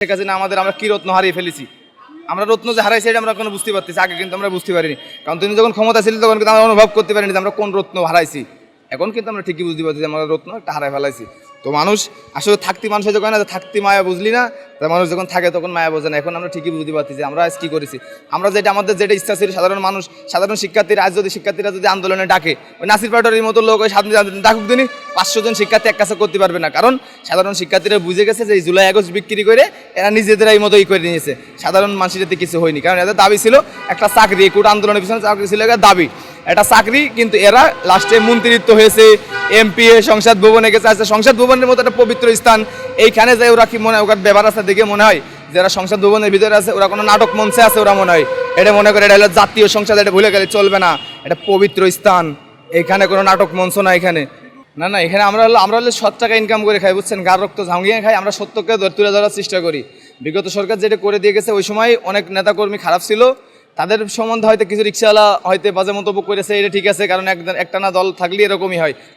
শেখ হাসিনা আমরা কি রত্ন হারিয়ে ফেলেছি। আমরা রত্ন যে হারাইছি এটা আমরা কোনো বুঝতে পারতেছি, আগে কিন্তু আমরা বুঝতে পারিনি। কারণ তিনি যখন ক্ষমতা ছিলেন তখন কিন্তু আমরা অনুভব করতে পারিনি যে আমরা কোন রত্ন হারাইছি। এখন কিন্তু আমরা ঠিকই বুঝতে পারছি যে আমরা রত্ন একটা হারাই ফেলাইছি। তো মানুষ আসলে থাকতি মানুষের যখন না থাকতি মায়া বুঝলি না, তা মানুষ যখন থাকে তখন মায়া বোঝে না। এখন আমরা ঠিকই বুঝতে পারছি যে আমরা আজ কী করেছি। আমরা আমাদের যেটা ইচ্ছা ছিল, সাধারণ শিক্ষার্থীরা আজ যদি আন্দোলনে ডাকে, ওই নাসির পাটোয়ারির মতো লোক ওই স্বাধীন ডাকুক দিনই 500 জন শিক্ষার্থী এক কাছে করতে পারবে না। কারণ সাধারণ শিক্ষার্থীরা বুঝে গেছে যে এই জুলাই আগস্ট বিক্রি করে এরা নিজেদেরাই মতোই করে নিয়েছে, সাধারণ মানুষের যাতে কিছু হয়নি। কারণ এদের দাবি ছিল একটা চাকরি, কোটা আন্দোলনের পিছনে চাকরি ছিল একটা দাবি, একটা চাকরি। কিন্তু এরা লাস্টে মন্ত্রিত্ব হয়েছে, এমপি সংসদ ভবনে গেছে। আছে সংসদ ভবনের মতো একটা পবিত্র স্থান, এইখানে যায় ওরা কি মনে হয়, ওর ব্যাপার আছে দেখে মনে হয় যারা সংসদ ভবনের ভিতরে আছে ওরা কোনো নাটক মঞ্চে আছে, ওরা মনে হয় এটা মনে করে এটা হলো জাতীয় সংসদ, এটা ভুলে গেলে চলবে না, এটা পবিত্র স্থান, এখানে কোনো নাটক মঞ্চ না। এখানে না, এখানে আমরা হলে 7 টাকা ইনকাম করে খাই, বুঝছেন, গার রক্ত ঝাঁকিয়ে খাই। আমরা সত্যকে তুলে ধরার চেষ্টা করি। বিগত সরকার যেটা করে দিয়ে গেছে, ওই সময় অনেক নেতাকর্মী খারাপ ছিল, তাদের সম্বন্ধে হয়তো কিছু রিক্সাওয়ালা হয়তো বাজে মন্তব্য করেছে, এটা ঠিক আছে, কারণ একটা না দল থাকলে এরকমই হয়।